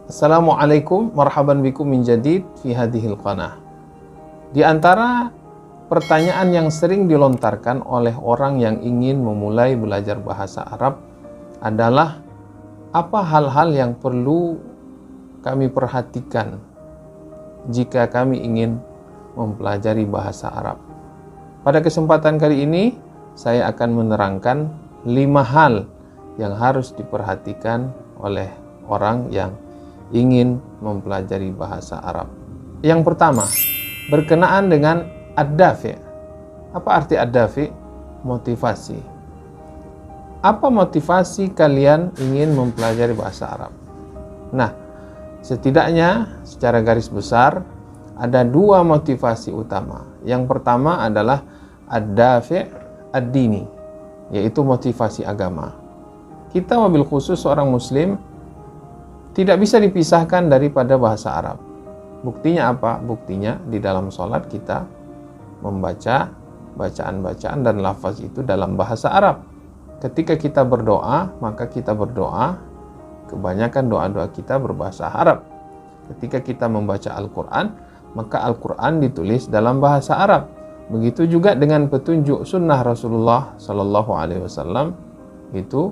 Assalamualaikum marhaban bikum min jadid fi hadhil qanah. Di antara pertanyaan yang sering dilontarkan oleh orang yang ingin memulai belajar bahasa Arab adalah apa hal-hal yang perlu kami perhatikan jika kami ingin mempelajari bahasa Arab. Pada kesempatan kali ini saya akan menerangkan 5 hal yang harus diperhatikan oleh orang yang ingin mempelajari bahasa Arab. Yang pertama, berkenaan dengan ad-dafi'. Apa arti ad-dafi'? Motivasi. Apa motivasi kalian ingin mempelajari bahasa Arab? Nah, setidaknya secara garis besar ada 2 motivasi utama. Yang pertama adalah ad-dafi' ad-dini, yaitu motivasi agama. Kita wabil khusus seorang muslim tidak bisa dipisahkan daripada bahasa Arab. Buktinya apa? Buktinya di dalam sholat kita membaca bacaan-bacaan dan lafaz itu dalam bahasa Arab. Ketika kita berdoa, maka kita berdoa, kebanyakan doa-doa kita berbahasa Arab. Ketika kita membaca Al-Quran, maka Al-Quran ditulis dalam bahasa Arab. Begitu juga dengan petunjuk sunnah Rasulullah SAW itu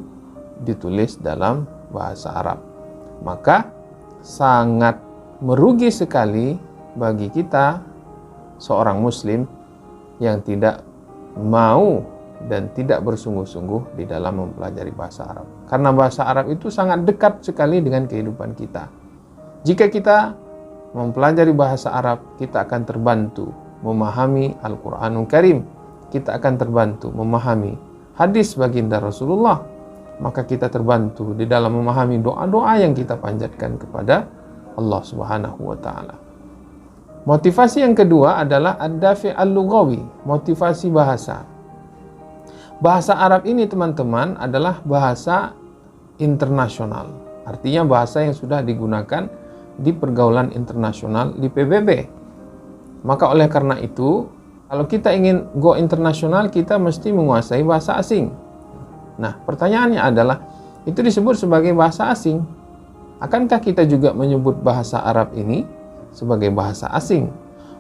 ditulis dalam bahasa Arab. Maka sangat merugi sekali bagi kita seorang muslim yang tidak mau dan tidak bersungguh-sungguh di dalam mempelajari bahasa Arab. Karena bahasa Arab itu sangat dekat sekali dengan kehidupan kita. Jika kita mempelajari bahasa Arab, kita akan terbantu memahami Al-Quranul Karim. Kita akan terbantu memahami hadis baginda Rasulullah. Maka kita terbantu di dalam memahami doa-doa yang kita panjatkan kepada Allah Subhanahu wa taala. Motivasi yang kedua adalah ad-dafi' al-lughawi, motivasi bahasa. Bahasa Arab ini teman-teman adalah bahasa internasional. Artinya bahasa yang sudah digunakan di pergaulan internasional di PBB. Maka oleh karena itu, kalau kita ingin go internasional, kita mesti menguasai bahasa asing. Nah, pertanyaannya adalah, itu disebut sebagai bahasa asing. Akankah kita juga menyebut bahasa Arab ini sebagai bahasa asing?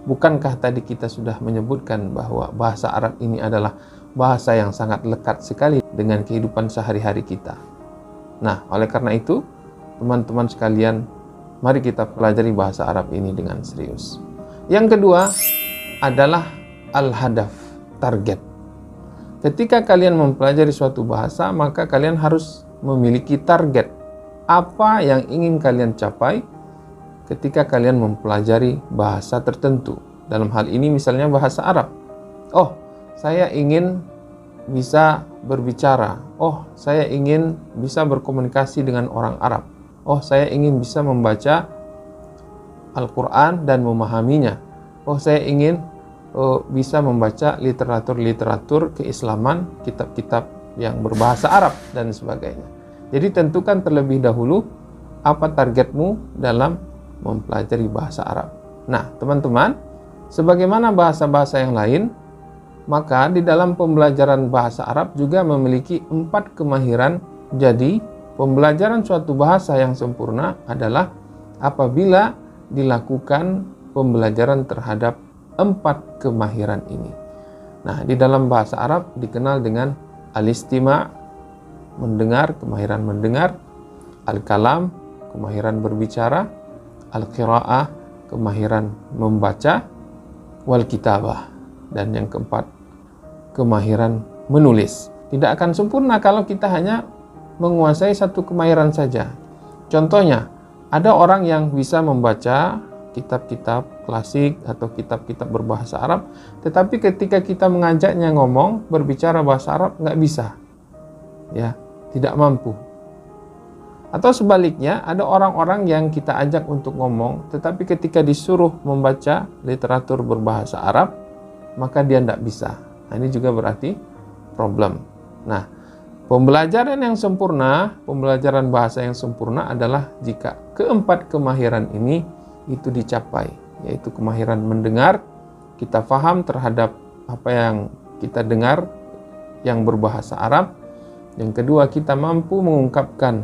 Bukankah tadi kita sudah menyebutkan bahwa bahasa Arab ini adalah bahasa yang sangat lekat sekali dengan kehidupan sehari-hari kita? Nah, oleh karena itu, teman-teman sekalian, mari kita pelajari bahasa Arab ini dengan serius. Yang kedua adalah al-hadaf, target. Ketika kalian mempelajari suatu bahasa, maka kalian harus memiliki target. Apa yang ingin kalian capai ketika kalian mempelajari bahasa tertentu? Dalam hal ini misalnya bahasa Arab. Oh, saya ingin bisa berbicara. Oh, saya ingin bisa berkomunikasi dengan orang Arab. Oh, saya ingin bisa membaca Al-Quran dan memahaminya. Oh, saya ingin bisa membaca literatur-literatur keislaman, kitab-kitab yang berbahasa Arab dan sebagainya. Jadi tentukan terlebih dahulu apa targetmu dalam mempelajari bahasa Arab. Nah, teman-teman, sebagaimana bahasa-bahasa yang lain, maka di dalam pembelajaran bahasa Arab juga memiliki 4 kemahiran. Jadi, pembelajaran suatu bahasa yang sempurna adalah apabila dilakukan pembelajaran terhadap 4 kemahiran ini. Nah, di dalam bahasa Arab dikenal dengan al-istima', mendengar, kemahiran mendengar, al-kalam, kemahiran berbicara, al-qira'ah, kemahiran membaca, wal kitabah, dan yang keempat, kemahiran menulis. Tidak akan sempurna kalau kita hanya menguasai 1 kemahiran saja. Contohnya, ada orang yang bisa membaca kitab-kitab klasik atau kitab-kitab berbahasa Arab, tetapi ketika kita mengajaknya ngomong, berbicara bahasa Arab, nggak bisa. Ya, tidak mampu. Atau sebaliknya, ada orang-orang yang kita ajak untuk ngomong, tetapi ketika disuruh membaca literatur berbahasa Arab, maka dia nggak bisa. Nah, ini juga berarti problem. Nah, pembelajaran yang sempurna, pembelajaran bahasa yang sempurna adalah jika keempat kemahiran ini itu dicapai, yaitu kemahiran mendengar, kita faham terhadap apa yang kita dengar yang berbahasa Arab. Yang kedua, kita mampu mengungkapkan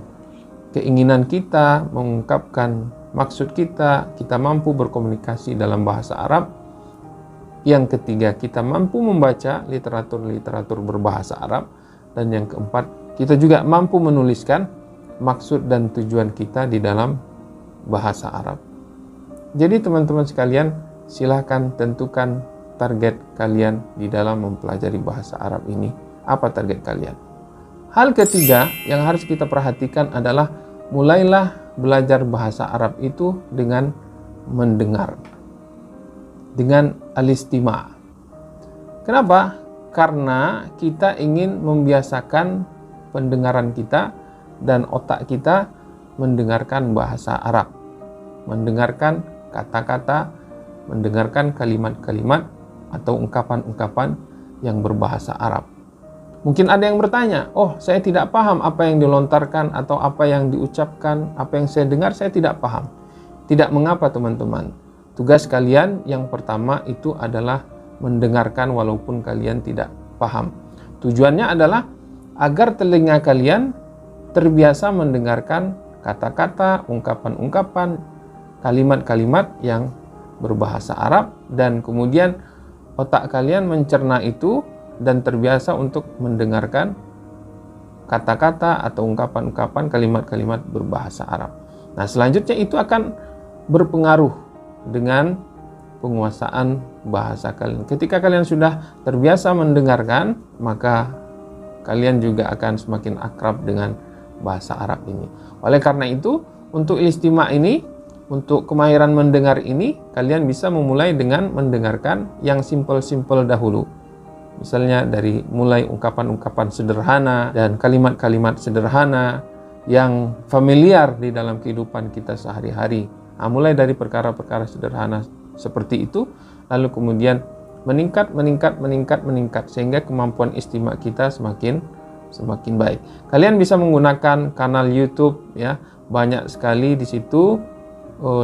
keinginan kita, mengungkapkan maksud kita, kita mampu berkomunikasi dalam bahasa Arab. Yang ketiga, kita mampu membaca literatur-literatur berbahasa Arab. Dan yang keempat, kita juga mampu menuliskan maksud dan tujuan kita di dalam bahasa Arab. Jadi teman-teman sekalian, silahkan tentukan target kalian di dalam mempelajari bahasa Arab ini. Apa target kalian? Hal ketiga yang harus kita perhatikan adalah mulailah belajar bahasa Arab itu dengan mendengar, dengan al-istima'. Kenapa? Karena kita ingin membiasakan pendengaran kita dan otak kita mendengarkan bahasa Arab, mendengarkan kata-kata, mendengarkan kalimat-kalimat atau ungkapan-ungkapan yang berbahasa Arab. Mungkin ada yang bertanya, oh saya tidak paham apa yang dilontarkan atau apa yang diucapkan, apa yang saya dengar saya tidak paham. Tidak mengapa teman-teman. Tugas kalian yang pertama itu adalah mendengarkan walaupun kalian tidak paham. Tujuannya adalah agar telinga kalian terbiasa mendengarkan kata-kata, ungkapan-ungkapan, kalimat-kalimat yang berbahasa Arab, dan kemudian otak kalian mencerna itu dan terbiasa untuk mendengarkan kata-kata atau ungkapan-ungkapan, kalimat-kalimat berbahasa Arab. Nah, selanjutnya itu akan berpengaruh dengan penguasaan bahasa kalian. Ketika kalian sudah terbiasa mendengarkan, maka kalian juga akan semakin akrab dengan bahasa Arab ini. Oleh karena itu, untuk istima' ini, untuk kemahiran mendengar ini, kalian bisa memulai dengan mendengarkan yang simpel-simpel dahulu. Misalnya dari mulai ungkapan-ungkapan sederhana dan kalimat-kalimat sederhana yang familiar di dalam kehidupan kita sehari-hari. Nah, mulai dari perkara-perkara sederhana seperti itu, lalu kemudian meningkat sehingga kemampuan istima' kita semakin baik. Kalian bisa menggunakan kanal YouTube, ya, banyak sekali di situ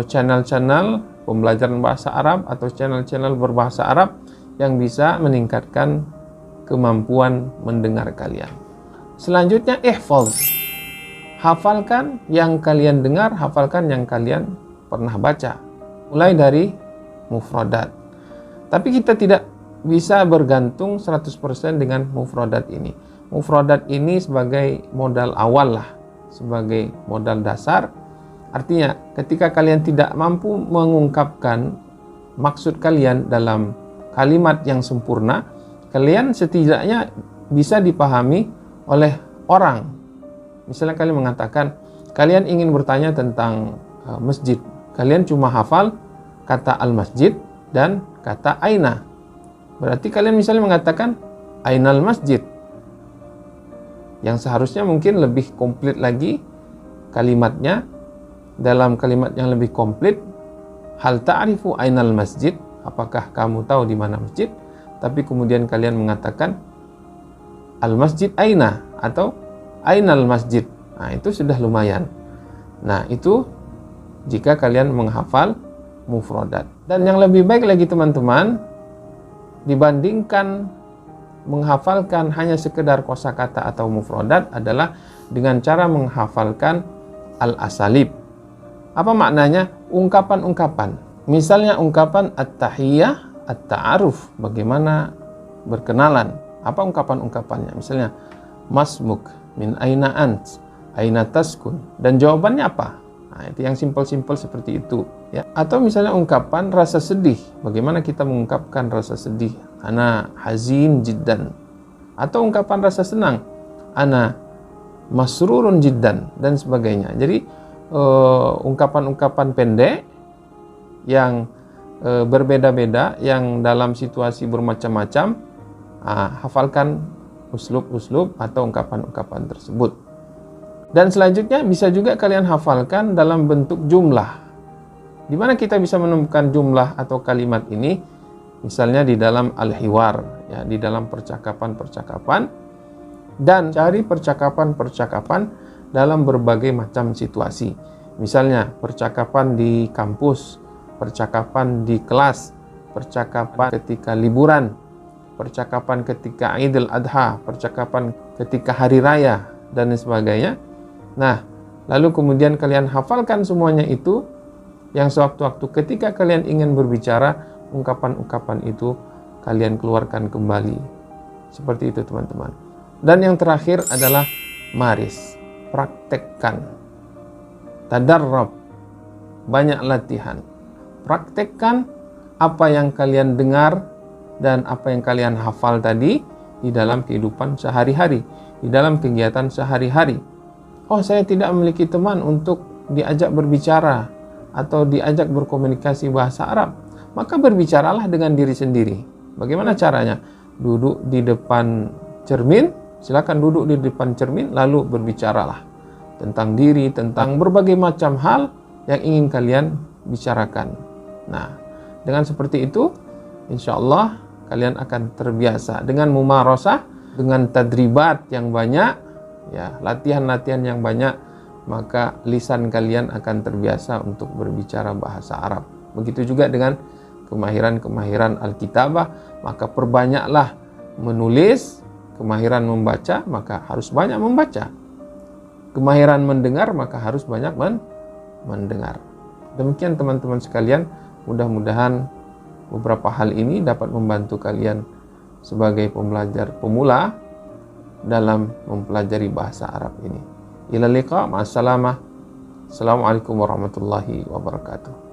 channel-channel pembelajaran bahasa Arab atau channel-channel berbahasa Arab yang bisa meningkatkan kemampuan mendengar kalian. Selanjutnya, ihfaz. Hafalkan yang kalian dengar, hafalkan yang kalian pernah baca. Mulai dari mufradat. Tapi kita tidak bisa bergantung 100% dengan mufradat ini. Mufradat ini sebagai modal awal lah, sebagai modal dasar. Artinya, ketika kalian tidak mampu mengungkapkan maksud kalian dalam kalimat yang sempurna, kalian setidaknya bisa dipahami oleh orang. Misalnya kalian mengatakan, kalian ingin bertanya tentang masjid. Kalian cuma hafal kata al-masjid dan kata aina. Berarti kalian misalnya mengatakan ainal masjid. Yang seharusnya mungkin lebih komplit lagi kalimatnya. Dalam kalimat yang lebih komplit, hal ta'rifu ainal masjid, apakah kamu tahu di mana masjid? Tapi kemudian kalian mengatakan al-masjid aina atau ainal masjid. Nah, itu sudah lumayan. Nah, itu jika kalian menghafal mufradat. Dan yang lebih baik lagi teman-teman, dibandingkan menghafalkan hanya sekedar kosakata atau mufradat adalah dengan cara menghafalkan al-asalib. Apa maknanya? Ungkapan-ungkapan. Misalnya ungkapan at-tahiyyah, at-ta'aruf, bagaimana berkenalan. Apa ungkapan-ungkapannya? Misalnya, masmuk, min aina ant, aina taskun. Dan jawabannya apa? Nah, itu yang simpel-simpel seperti itu. Ya. Atau misalnya ungkapan rasa sedih. Bagaimana kita mengungkapkan rasa sedih? Ana hazin jiddan. Atau ungkapan rasa senang. Ana masrurun jiddan. Dan sebagainya. Jadi, ungkapan-ungkapan pendek yang berbeda-beda, yang dalam situasi bermacam-macam, hafalkan uslub-uslub atau ungkapan-ungkapan tersebut. Dan selanjutnya bisa juga kalian hafalkan dalam bentuk jumlah. Di mana kita bisa menemukan jumlah atau kalimat ini? Misalnya di dalam al-hiwar, ya, di dalam percakapan-percakapan, dan cari percakapan-percakapan dalam berbagai macam situasi. Misalnya percakapan di kampus, percakapan di kelas, percakapan ketika liburan, percakapan ketika Idul Adha, percakapan ketika hari raya, dan sebagainya. Nah, lalu kemudian kalian hafalkan semuanya itu, yang sewaktu-waktu ketika kalian ingin berbicara, ungkapan-ungkapan itu kalian keluarkan kembali. Seperti itu teman-teman. Dan yang terakhir adalah maris, praktekkan. Tadarrab, banyak latihan. Praktekkan apa yang kalian dengar dan apa yang kalian hafal tadi di dalam kehidupan sehari-hari, di dalam kegiatan sehari-hari. Oh, saya tidak memiliki teman untuk diajak berbicara atau diajak berkomunikasi bahasa Arab. Maka berbicaralah dengan diri sendiri. Bagaimana caranya? Duduk di depan cermin, silakan duduk di depan cermin, lalu berbicaralah tentang diri, tentang berbagai macam hal yang ingin kalian bicarakan. Nah, dengan seperti itu, insya Allah kalian akan terbiasa dengan mumarasah, dengan tadribat yang banyak, ya, latihan-latihan yang banyak, maka lisan kalian akan terbiasa untuk berbicara bahasa Arab. Begitu juga dengan kemahiran-kemahiran Alkitabah, maka perbanyaklah menulis. Kemahiran membaca, maka harus banyak membaca. Kemahiran mendengar, maka harus banyak mendengar. Demikian teman-teman sekalian, mudah-mudahan beberapa hal ini dapat membantu kalian sebagai pembelajar pemula dalam mempelajari bahasa Arab ini. Ila liqa, ma'assalamah. Assalamualaikum warahmatullahi wabarakatuh.